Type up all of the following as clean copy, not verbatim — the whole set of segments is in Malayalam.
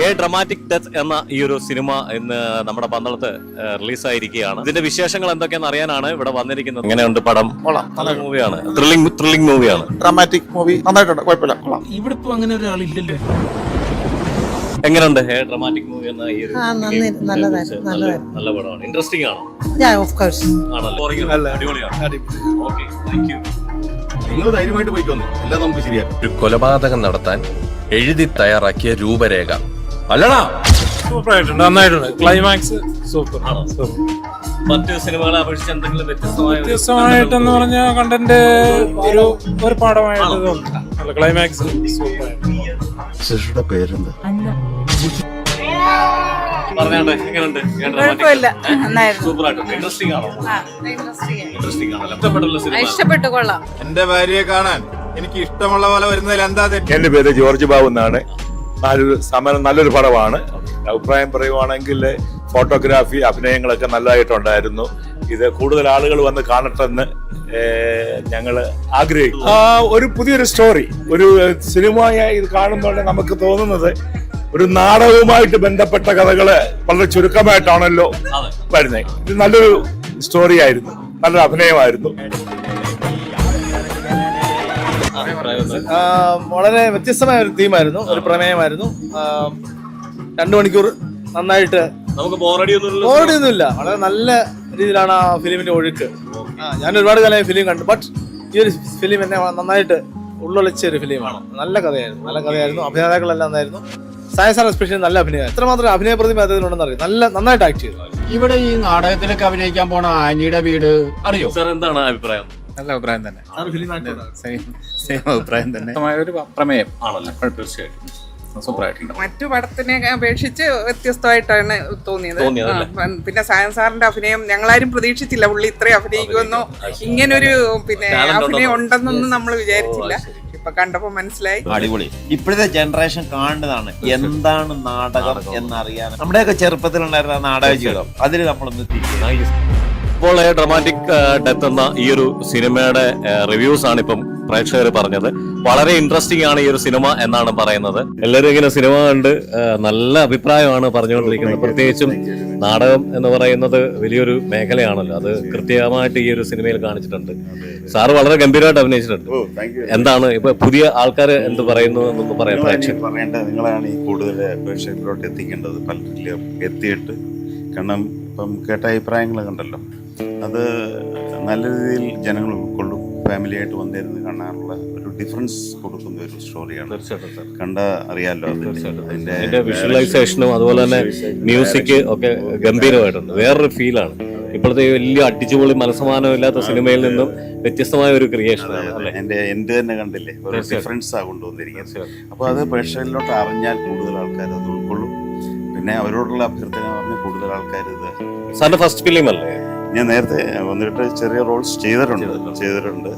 എ ഡ്രമാറ്റിക് ഡെത്ത് എന്ന ഈ ഒരു സിനിമ ഇന്ന് നമ്മുടെ പന്തളത്ത് റിലീസായിരിക്കുകയാണ്. ഇതിന്റെ വിശേഷങ്ങൾ എന്തൊക്കെയാണെന്ന് അറിയാനാണ് ഇവിടെ വന്നിരിക്കുന്നത്. എങ്ങനെയുണ്ട് പടം? നല്ല മൂവിയാണ്, ത്രില്ലിംഗ് മൂവിയാണ്, ഡ്രാമാറ്റിക് മൂവി. നന്നായിട്ടുണ്ട്, കുഴപ്പമില്ല. ഇവിടെ ഇപ്പൊ അങ്ങനെ ഒരാളില്ലല്ലോ. എങ്ങനെയുണ്ട് എ ഡ്രമാറ്റിക് മൂവി എന്ന ഈ ഒരു നല്ല പടമാണ്. ഇൻട്രസ്റ്റിംഗ് ആണോ? നിങ്ങൾ ധൈര്യമായിട്ട് പോയിക്കൊന്നു, എല്ലാം നമുക്ക് ശരിയാക്കും. ഒരു കൊലപാതകം നടത്താൻ എഴുതി തയ്യാറാക്കിയ രൂപരേഖ അല്ലടാ. സൂപ്പറായിട്ടുണ്ട്, നന്നായിട്ടുണ്ട്. Climax super. മറ്റു സിനിമകളെ അപേക്ഷിച്ച് എന്തെങ്കിലും വ്യത്യസ്തമായിട്ടെന്ന് പറഞ്ഞ കണ്ടന്റ് ഒരു പാഠമായിട്ട് നല്ല ക്ലൈമാക്സ് സൂപ്പറായിട്ടുണ്ട്. പേരെന്താ? പറഞ്ഞോട്ടെ, എങ്ങനെയുണ്ട്? ഇഷ്ടപ്പെട്ടു, കൊള്ളാം. എന്റെ ഭാര്യയെ കാണാൻ എനിക്ക് ഇഷ്ടമുള്ള പോലെ വരുന്നതിൽ എന്താ തെറ്റ്? എന്റെ പേര് ജോർജ് ബാബു എന്നാണ്. നല്ലൊരു പടമാണ്. അഭിപ്രായം പറയുവാണെങ്കിൽ ഫോട്ടോഗ്രാഫി, അഭിനയങ്ങളൊക്കെ നല്ലതായിട്ടുണ്ടായിരുന്നു. ഇത് കൂടുതൽ ആളുകൾ വന്ന് കാണട്ടെന്ന് ഞങ്ങൾ ആഗ്രഹിക്കുന്നു. ഒരു പുതിയൊരു സ്റ്റോറി, ഒരു സിനിമയായി ഇത് കാണുന്നതുകൊണ്ട് നമുക്ക് തോന്നുന്നത് ഒരു നാടകവുമായിട്ട് ബന്ധപ്പെട്ട കഥകള് വളരെ ചുരുക്കമായിട്ടാണല്ലോ വരുന്നത്. ഇത് നല്ലൊരു സ്റ്റോറി ആയിരുന്നു, നല്ലൊരു അഭിനയമായിരുന്നു. വളരെ വ്യത്യസ്തമായ ഒരു തീമായിരുന്നു, ഒരു പ്രമേയമായിരുന്നു. 2 മണിക്കൂർ നന്നായിട്ട്, നമുക്ക് ബോറടിയൊന്നുമില്ല. വളരെ നല്ല രീതിയിലാണ് ആ ഫിലിമിന്റെ ഒഴുക്ക്. ഞാൻ ഒരുപാട് കാലമായി ഫിലിം കണ്ടു, ബട്ട് ഈ ഒരു ഫിലിം എന്നെ നന്നായിട്ട് ഉള്ളൊളിച്ച ഒരു ഫിലിമാണ്. നല്ല കഥയായിരുന്നു. അഭിനേതാക്കളെല്ലാം നന്നായിരുന്നു. സായ് സാർ എസ്പെഷ്യലി നല്ല അഭിനയം. എത്രമാത്രം അഭിനയ പ്രതിഭ അദ്ദേഹത്തിനുണ്ടെന്ന് അറിയാം. നന്നായിട്ട് ആക്ട് ചെയ്തു. ഇവിടെ ഈ നാടകത്തിലൊക്കെ അഭിനയിക്കാൻ പോണ ആനിയുടെ വീട് അറിയോ? സാർ, എന്താണ് അഭിപ്രായം? നല്ല അഭിപ്രായം തന്നെ, സെയിം അഭിപ്രായം തന്നെ. ഒരു പ്രമേയം ആണല്ലോ, തീർച്ചയായിട്ടും സൂപ്പറായിട്ടുണ്ട്. മറ്റു പടത്തിനെ അപേക്ഷിച്ച് വ്യത്യസ്തമായിട്ടാണ് തോന്നിയത്. പിന്നെ സായൻ സാറിന്റെ അഭിനയം ഞങ്ങളാരും പ്രതീക്ഷിച്ചില്ല. പുള്ളി ഇത്രയും അഭിനയിക്കുമെന്നോ ഇങ്ങനൊരു അഭിനയം ഉണ്ടെന്നൊന്നും നമ്മൾ വിചാരിച്ചില്ല. ഇപ്പൊ കണ്ടപ്പോ മനസ്സിലായി. അടിപൊളി. ഇപ്പോഴത്തെ ജനറേഷൻ കാണേണ്ടതാണ് എന്താണ് നാടകം എന്നറിയാൻ. നമ്മുടെയൊക്കെ ചെറുപ്പത്തിലുണ്ടായിരുന്ന നാടക ജീവിതം അതിൽ നമ്മളൊന്ന് തിരികെ. ഇപ്പോൾ ഡ്രമാറ്റിക് ഡെത്ത് എന്ന ഈ ഒരു സിനിമയുടെ റിവ്യൂസ് ആണ് ഇപ്പം പ്രേക്ഷകർ പറഞ്ഞത്. വളരെ ഇൻട്രസ്റ്റിംഗ് ആണ് ഈ ഒരു സിനിമ എന്നാണ് പറയുന്നത്. എല്ലാവരും ഇങ്ങനെ സിനിമ കണ്ട് നല്ല അഭിപ്രായമാണ് പറഞ്ഞുകൊണ്ടിരിക്കുന്നത്. പ്രത്യേകിച്ചും നാടകം എന്ന് പറയുന്നത് വലിയൊരു മേഖലയാണല്ലോ, അത് കൃത്യമായിട്ട് ഈ ഒരു സിനിമയിൽ കാണിച്ചിട്ടുണ്ട്. സാറ് വളരെ ഗംഭീരമായിട്ട് അഭിനയിച്ചിട്ടുണ്ട്. എന്താണ് ഇപ്പൊ പുതിയ ആൾക്കാർ എന്ത് പറയുന്നു എന്നൊന്ന് പറയാം. പറയേണ്ടത് നിങ്ങളാണ് ഈ കൂടുതൽ പ്രേക്ഷകരിലോട്ട് എത്തിക്കേണ്ടത്. പലരിലും എത്തിയിട്ട്, കാരണം ഇപ്പം കേട്ട അഭിപ്രായങ്ങൾ കണ്ടല്ലോ, അത് നല്ല രീതിയിൽ ജനങ്ങൾ ഉൾക്കൊള്ളും. ഫാമിലിയായിട്ട് വന്നിരുന്ന് കാണാനുള്ള ഒരു ഡിഫറൻസ് കൊടുക്കുന്ന ഒരു സ്റ്റോറിയാണ്. കണ്ട അറിയാലോ, അതിന്റെ വിഷ്വലൈസേഷനും അതുപോലെ തന്നെ മ്യൂസിക് ഒക്കെ ഗംഭീരമായിട്ടുണ്ട്. വേറൊരു ഫീലാണ്. ഇപ്പോഴത്തെ വലിയ അടിച്ചുപൊളി മനസ്സമാനമില്ലാത്ത സിനിമയിൽ നിന്നും വ്യത്യസ്തമായ ഒരു ക്രിയേഷൻ ആണ്. എന്റെ തന്നെ കണ്ടില്ലേ, ഒരു ഡിഫറൻസ് ആ കൊണ്ടുവന്നിരിക്കുന്നത്. അപ്പോൾ അത് പ്രേക്ഷകരിലോട്ട് അറിഞ്ഞാൽ കൂടുതൽ ആൾക്കാർ അത് ഉൾക്കൊള്ളും. പിന്നെ അവരോടുള്ള അഭ്യർത്ഥന പറഞ്ഞ് കൂടുതൽ ആൾക്കാർ ഇത്. സാറിന്റെ ഫസ്റ്റ് ഫിലിം അല്ലേ? ഞാൻ നേരത്തെ വന്നിട്ട് ചെറിയ റോൾസ് ചെയ്തിട്ടുണ്ട്.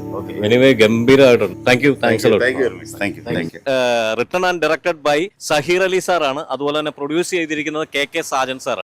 എനിവേ ഗംഭീരമായിട്ടുണ്ട്. Thank you. Thank you. Written and directed by Zaheer Ali സാറാണ്. അതുപോലെ തന്നെ പ്രൊഡ്യൂസ് ചെയ്തിരിക്കുന്നത് KK സാജൻ സാറാണ്.